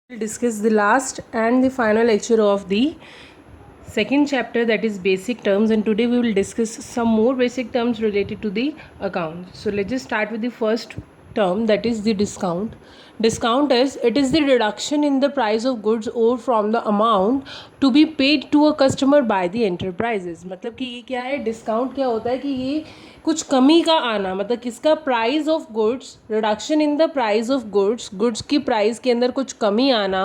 We'll discuss the last and the final lecture of the second chapter, that is basic terms, and today we will discuss some more basic terms related to the account. So let's just start with the first term, that is the discount. Discount is the reduction in the price of goods or from the amount to be paid to a customer by the enterprises. मतलब कि ये क्या है, discount क्या होता है कि ये कुछ कमी का आना, मतलब किसका, price of goods, reduction in the price of goods, goods की प्राइस के अंदर कुछ कमी आना,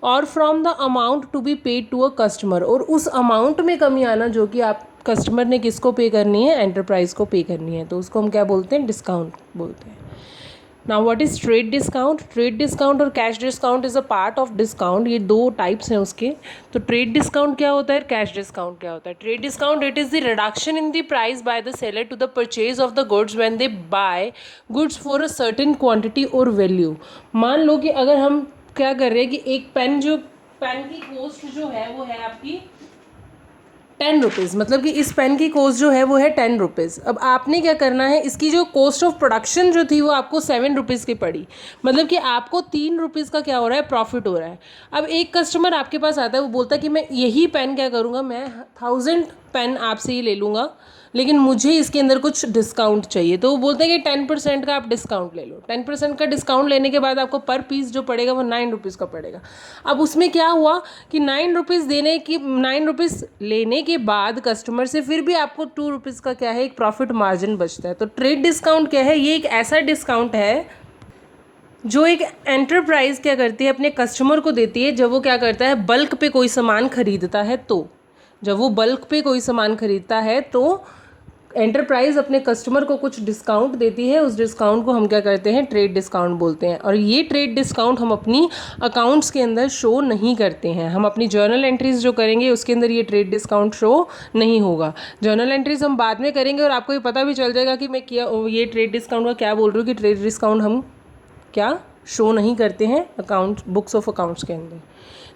और from the amount to be paid to a customer, और उस अमाउंट में कमी आना जो कि आप कस्टमर ने किसको पे करनी है, एंटरप्राइज को पे करनी है, तो उसको हम क्या बोलते हैं, डिस्काउंट बोलते हैं. Now what is trade discount. Trade discount और cash discount is a part of discount. ये दो टाइप्स हैं उसके. तो ट्रेड डिस्काउंट क्या होता है, कैश डिस्काउंट क्या होता है. Trade discount, it is the reduction in the price by the seller to the purchase of the goods when they buy goods for a certain quantity और वैल्यू. मान लो कि अगर हम क्या कर रहे हैं कि एक पेन की कॉस्ट जो है वो है आपकी 10 रुपीज़, मतलब कि इस पेन की कॉस्ट जो है वो है 10 रुपीज़. अब आपने क्या करना है, इसकी जो कॉस्ट ऑफ प्रोडक्शन जो थी वो आपको 7 रुपीज़ की पड़ी, मतलब कि आपको 3 रुपीज़ का क्या हो रहा है, प्रॉफिट हो रहा है. अब एक कस्टमर आपके पास आता है, वो बोलता है कि मैं यही पेन क्या करूँगा, मैं 1000 पेन आपसे ही ले लूँगा, लेकिन मुझे इसके अंदर कुछ डिस्काउंट चाहिए. तो वो बोलते हैं कि 10% का आप डिस्काउंट ले लो. 10% का डिस्काउंट लेने के बाद आपको पर पीस जो पड़ेगा वो 9 रुपीज़ का पड़ेगा. अब उसमें क्या हुआ कि 9 रुपीज़ लेने के बाद कस्टमर से फिर भी आपको 2 रुपीज़ का क्या है, एक प्रॉफिट मार्जिन बचता है. तो ट्रेड डिस्काउंट क्या है, ये एक ऐसा डिस्काउंट है जो एक एंटरप्राइज क्या करती है, अपने कस्टमर को देती है जब वो क्या करता है, बल्क पे कोई सामान खरीदता है. तो जब वो बल्क पे कोई सामान खरीदता है तो एंटरप्राइज अपने कस्टमर को कुछ डिस्काउंट देती है. उस डिस्काउंट को हम क्या करते हैं, ट्रेड डिस्काउंट बोलते हैं. और ये ट्रेड डिस्काउंट हम अपनी अकाउंट्स के अंदर शो नहीं करते हैं. हम अपनी जर्नल एंट्रीज जो करेंगे उसके अंदर ये ट्रेड डिस्काउंट शो नहीं होगा. जर्नल एंट्रीज हम बाद में करेंगे और आपको ये पता भी चल जाएगा कि मैं क्या ये ट्रेड डिस्काउंट का क्या बोल रही हूँ, कि ट्रेड डिस्काउंट हम क्या शो नहीं करते हैं अकाउंट बुक्स ऑफ अकाउंट्स के अंदर.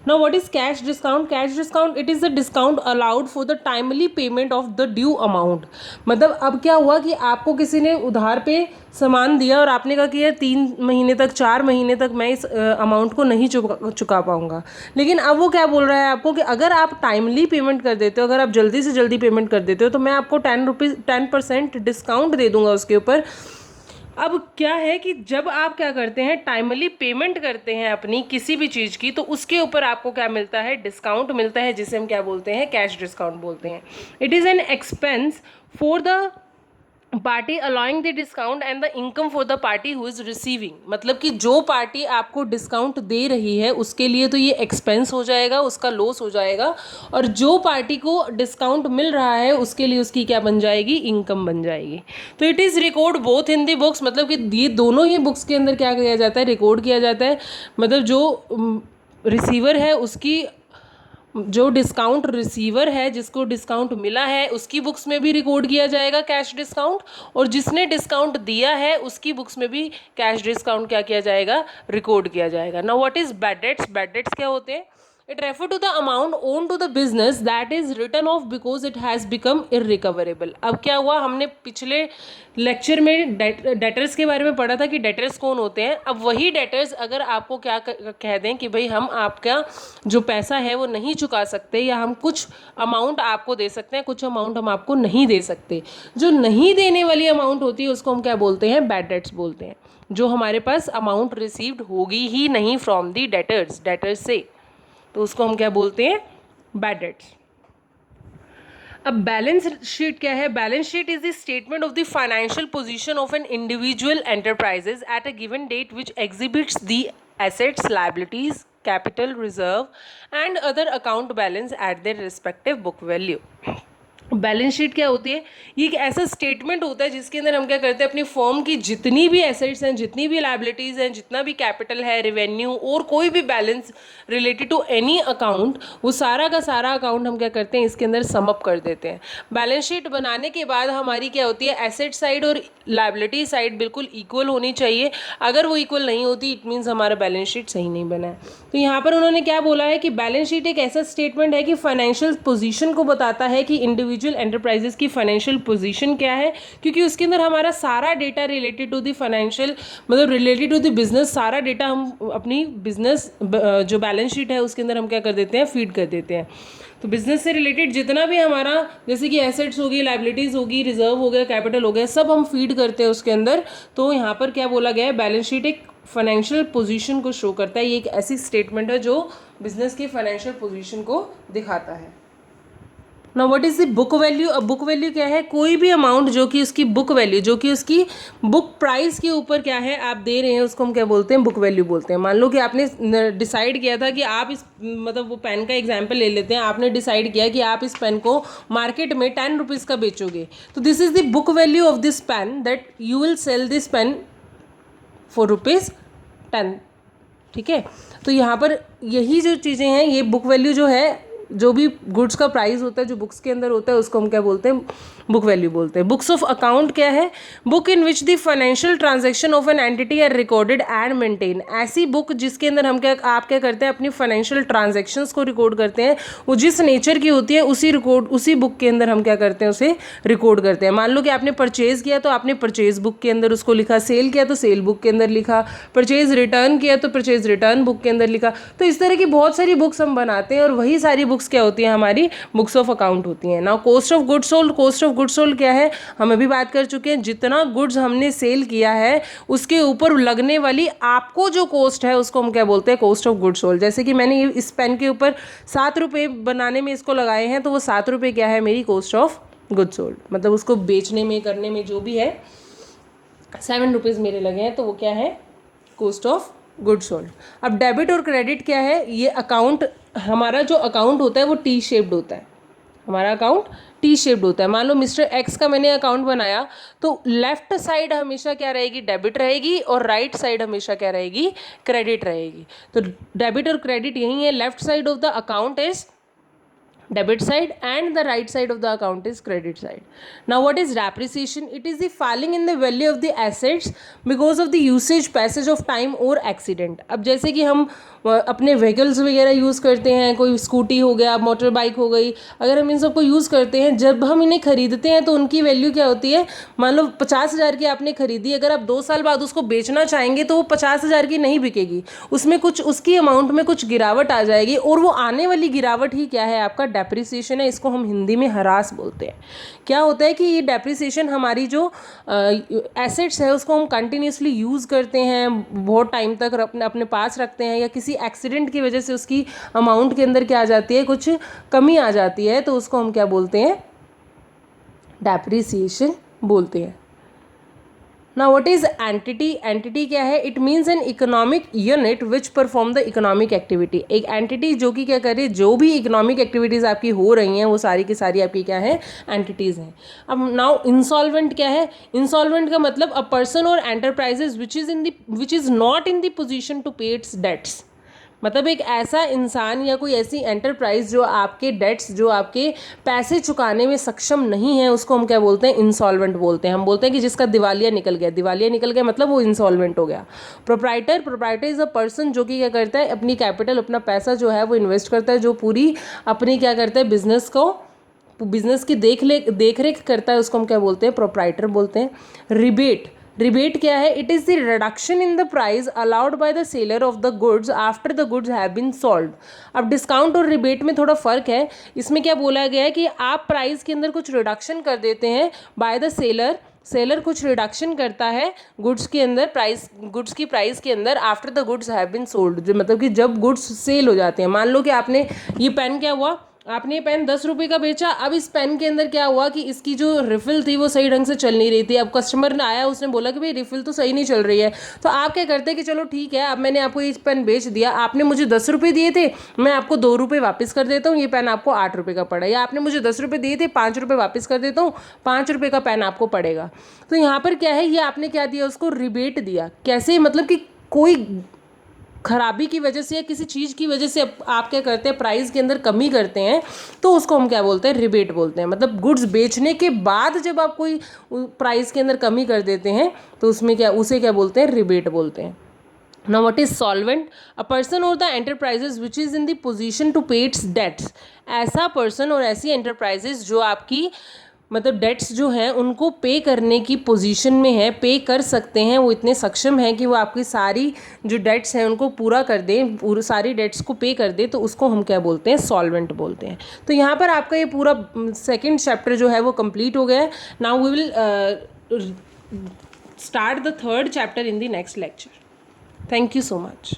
Now what is cash discount? Cash discount, it is the discount allowed for the timely payment of the due amount. मतलब अब क्या हुआ कि आपको किसी ने उधार पे सामान दिया और आपने कहा कि यार 3 महीने तक 4 महीने तक मैं इस अमाउंट को नहीं चुका पाऊंगा. लेकिन अब वो क्या बोल रहा है आपको कि अगर आप टाइमली पेमेंट कर देते हो, अगर आप जल्दी से जल्दी पेमेंट कर देते हो, तो मैं आपको 10% डिस्काउंट दे दूंगा उसके ऊपर. अब क्या है कि जब आप क्या करते हैं, टाइमली पेमेंट करते हैं अपनी किसी भी चीज़ की, तो उसके ऊपर आपको क्या मिलता है, डिस्काउंट मिलता है, जिसे हम क्या बोलते हैं, कैश डिस्काउंट बोलते हैं. It is an expense for the party allowing the discount and the income for the party who is receiving. मतलब कि जो पार्टी आपको डिस्काउंट दे रही है उसके लिए तो ये एक्सपेंस हो जाएगा, उसका लॉस हो जाएगा, और जो पार्टी को डिस्काउंट मिल रहा है उसके लिए उसकी क्या बन जाएगी, इनकम बन जाएगी. तो it is record both in the books, मतलब कि ये दोनों ही बुक्स के अंदर क्या किया जाता है, रिकॉर्ड किया जाता है. मतलब जो रिसीवर है उसकी, जो डिस्काउंट रिसीवर है जिसको डिस्काउंट मिला है उसकी बुक्स में भी रिकॉर्ड किया जाएगा कैश डिस्काउंट, और जिसने डिस्काउंट दिया है उसकी बुक्स में भी कैश डिस्काउंट क्या किया जाएगा, रिकॉर्ड किया जाएगा. Now what is bad debts. Bad debts क्या होते हैं, it refer to the amount owed to the business that is written off because it has become irrecoverable. अब क्या हुआ, हमने पिछले लेक्चर में डेटर्स के बारे में पढ़ा था कि डेटर्स कौन होते हैं. अब वही डेटर्स अगर आपको क्या कह दें कि भाई हम आपका जो पैसा है वो नहीं चुका सकते, या हम कुछ अमाउंट आपको दे सकते हैं, कुछ अमाउंट हम आपको नहीं दे सकते, जो नहीं देने वाली अमाउंट होती है उसको हम क्या बोलते हैं, बैड डेट्स बोलते हैं. जो हमारे पास अमाउंट रिसीव्ड होगी ही नहीं फ्रॉम दी डेटर्स से, तो उसको हम क्या बोलते हैं, बैड डेट्स. अब बैलेंस शीट क्या है. Balance sheet is the statement of the financial position of an individual enterprises at a given date which exhibits the assets, liabilities, capital, reserve and other account balance at their respective book value. Balance sheet क्या होती है, ये एक ऐसा statement होता है जिसके अंदर हम क्या करते हैं, अपनी फर्म की जितनी भी एसेट्स हैं, जितनी भी लायबिलिटीज़ हैं, जितना भी कैपिटल है, रेवेन्यू और कोई भी balance related to any account, वो सारा का सारा अकाउंट हम क्या करते हैं, इसके अंदर सम अप कर देते हैं. बैलेंस शीट बनाने के बाद हमारी क्या होती है, एसेट साइड और लायबिलिटी साइड बिल्कुल इक्वल होनी चाहिए. अगर वो इक्वल नहीं होती इट मीन्स हमारा बैलेंस शीट सही नहीं बना है. तो यहाँ पर उन्होंने क्या बोला है कि बैलेंस शीट एक ऐसा स्टेटमेंट है कि फाइनेंशियल पोजीशन को बताता है कि इंडिविजुअल इंडिविजुअल एंटरप्राइजेस की फाइनेंशियल पोजीशन क्या है, क्योंकि उसके अंदर हमारा सारा data related to the financial, मतलब रिलेटेड टू द बिजनेस, सारा डेटा हम अपनी बिजनेस जो बैलेंस शीट है उसके अंदर हम क्या कर देते हैं, फीड कर देते हैं। तो बिजनेस से रिलेटेड जितना भी हमारा, जैसे कि एसेट्स होगी, लाइबिलिटीज़ होगी, रिजर्व हो गया, कैपिटल हो गया, सब हम फीड करते हैं उसके अंदर। तो यहाँ पर क्या बोला गया है, बैलेंस शीट एक फाइनेंशियल पोजीशन को शो करता है। ये एक ऐसी स्टेटमेंट है जो बिजनेस की फाइनेंशियल पोजीशन को दिखाता है। Now what is the book value. अब बुक वैल्यू क्या है, कोई भी अमाउंट जो कि उसकी बुक वैल्यू, जो कि उसकी बुक प्राइस के ऊपर क्या है आप दे रहे हैं, उसको हम क्या बोलते हैं, बुक वैल्यू बोलते हैं। मान लो कि आपने डिसाइड किया था कि आप इस, मतलब वो पेन का एग्जाम्पल ले लेते हैं, आपने डिसाइड किया कि आप इस पेन को मार्केट में 10 रुपीज़ का बेचोगे, तो this is the book value of this pen, that you will sell this pen for ₹10। ठीक है, तो यहाँ पर यही जो चीज़ें हैं, ये बुक वैल्यू जो है, जो भी गुड्स का प्राइस होता है जो बुक्स के अंदर होता है, उसको हम क्या बोलते हैं, बुक वैल्यू बोलते हैं। बुक्स ऑफ अकाउंट क्या है, book in which the financial transaction of an entity are recorded and maintain. ऐसी बुक जिसके अंदर हम क्या, आप क्या करते हैं, अपनी फाइनेंशियल ट्रांजैक्शंस को रिकॉर्ड करते हैं, वो जिस नेचर की होती है उसी बुक के अंदर हम क्या करते हैं, उसे रिकॉर्ड करते हैं। मान लो कि आपने परचेज किया तो आपने परचेज बुक के अंदर उसको लिखा, सेल किया तो सेल बुक के अंदर लिखा, परचेज रिटर्न किया तो परचेज रिटर्न बुक के अंदर लिखा। तो इस तरह की बहुत सारी बुक्स हम बनाते हैं और वही सारी बुक्स क्या होती हैं, हमारी बुक्स ऑफ अकाउंट होती हैं। Now cost of goods sold, cost of goods sold क्या है, हम अभी बात कर चुके हैं, जितना गुड्स हमने सेल किया है उसके ऊपर लगने वाली आपको जो कॉस्ट है उसको हम क्या बोलते हैं, कॉस्ट ऑफ गुड्स सोल्ड। जैसे कि मैंने इस पेन के ऊपर 7 रुपये बनाने में इसको लगाए हैं, तो वो 7 रुपये क्या है, मेरी कॉस्ट ऑफ गुड्स सोल्ड, मतलब उसको बेचने में, करने में जो भी है 7 रुपीज़ मेरे लगे हैं, तो वो क्या है, कॉस्ट ऑफ गुड्स सोल्ड। अब डेबिट और क्रेडिट क्या है, ये अकाउंट, हमारा जो अकाउंट होता है वो टी शेप्ड होता है, हमारा अकाउंट टी शेप्ड होता है। मान लो मिस्टर एक्स का मैंने अकाउंट बनाया, तो लेफ्ट साइड हमेशा क्या रहेगी, डेबिट रहेगी, और राइट साइड हमेशा क्या रहेगी, क्रेडिट रहेगी। तो डेबिट और क्रेडिट यही है, left side of the account is debit side and the right side of the account is credit side. Now what is depreciation? It is the falling in the value of the assets because of the usage, passage of time or accident. अब जैसे कि हम अपने vehicles वगैरह use करते हैं, कोई scooty हो गया, मोटर बाइक हो गई, अगर हम इन सबको यूज़ करते हैं, जब हम इन्हें खरीदते हैं तो उनकी वैल्यू क्या होती है, मान लो 50,000 की आपने खरीदी, अगर आप 2 साल बाद उसको बेचना चाहेंगे तो वो 50,000 की नहीं बिकेगी, उसमें कुछ, उसकी अमाउंट में कुछ गिरावट आ जाएगी, और वो आने वाली गिरावट ही क्या है, आपका डेप्रिसिएशन है। इसको हम हिंदी में ह्रास बोलते हैं। क्या होता है कि ये डेप्रिसिएशन हमारी जो एसेट्स है उसको हम कंटिन्यूसली यूज़ करते हैं, बहुत टाइम तक अपने पास रखते हैं, या किसी एक्सीडेंट की वजह से उसकी अमाउंट के अंदर क्या आ जाती है, कुछ कमी आ जाती है, तो उसको हम क्या बोलते हैं, डेप्रिसिएशन बोलते हैं। Now what is entity? Entity क्या है? It means an economic unit which perform the economic activity. एक एंटिटी जो कि क्या करे, जो भी इकोनॉमिक एक्टिविटीज़ आपकी हो रही हैं वो सारी की सारी आपकी क्या है, एंटिटीज़ हैं। अब नाउ इंसॉल्वेंट क्या है? इंसॉल्वेंट का मतलब अ पर्सन और enterprises which is not in the position to pay its debts. मतलब एक ऐसा इंसान या कोई ऐसी एंटरप्राइज जो आपके डेट्स, जो आपके पैसे चुकाने में सक्षम नहीं है, उसको हम क्या बोलते हैं, इंसॉल्वेंट बोलते हैं। हम बोलते हैं कि जिसका दिवालिया निकल गया, दिवालिया निकल गया मतलब वो इंसॉल्वेंट हो गया। प्रोप्राइटर इज़ अ पर्सन जो कि क्या करता है, अपनी कैपिटल, अपना पैसा जो है वो इन्वेस्ट करता है, जो पूरी अपनी क्या करता है, बिजनेस की देख रेख करता है, उसको हम क्या बोलते हैं, प्रोप्राइटर बोलते हैं। रिबेट क्या है? It is the reduction in the price allowed by the seller of the goods after the goods have been sold. अब डिस्काउंट और रिबेट में थोड़ा फ़र्क है। इसमें क्या बोला गया है कि आप प्राइस के अंदर कुछ रिडक्शन कर देते हैं बाय द सेलर कुछ रिडक्शन करता है गुड्स के अंदर, गुड्स की प्राइस के अंदर after the goods have been sold, जो मतलब कि जब गुड्स सेल हो जाते हैं। मान लो कि आपने ये पेन, क्या हुआ, आपने ये पेन 10 रुपये का बेचा। अब इस पेन के अंदर क्या हुआ कि इसकी जो रिफ़िल थी वो सही ढंग से चल नहीं रही थी। अब कस्टमर ने आया, उसने बोला कि भाई रिफ़िल तो सही नहीं चल रही है। तो आप क्या करते हैं कि चलो ठीक है, अब मैंने आपको ये पेन बेच दिया, आपने मुझे 10 रुपये दिए थे, मैं आपको 2 रुपये वापस कर देता हूँ, ये पेन आपको 8 रुपये का पड़ा। या आपने मुझे 10 रुपये दिए थे, 5 रुपये वापस कर देता हूँ, 5 रुपये का पेन आपको पड़ेगा। तो यहाँ पर क्या है, ये आपने क्या दिया, उसको रिबेट दिया। कैसे? मतलब कि कोई खराबी की वजह से या किसी चीज़ की वजह से आप क्या करते हैं, प्राइस के अंदर कमी करते हैं, तो उसको हम क्या बोलते हैं, रिबेट बोलते हैं। मतलब गुड्स बेचने के बाद जब आप कोई प्राइस के अंदर कमी कर देते हैं तो उसमें क्या, उसे क्या बोलते हैं, रिबेट बोलते हैं। Now what is solvent? A person or the enterprises which is in the position to pay its debts. ऐसा person और ऐसी enterprises जो आपकी मतलब डेट्स जो हैं उनको पे करने की पोजीशन में है, पे कर सकते हैं, वो इतने सक्षम हैं कि वो आपकी सारी जो डेट्स हैं उनको पूरा कर दें, सारी डेट्स को पे कर दे, तो उसको हम क्या बोलते हैं? सॉल्वेंट बोलते हैं। तो यहाँ पर आपका ये पूरा सेकंड चैप्टर जो है वो कंप्लीट हो गया है। Now we will start the third chapter in the next lecture. Thank you so much.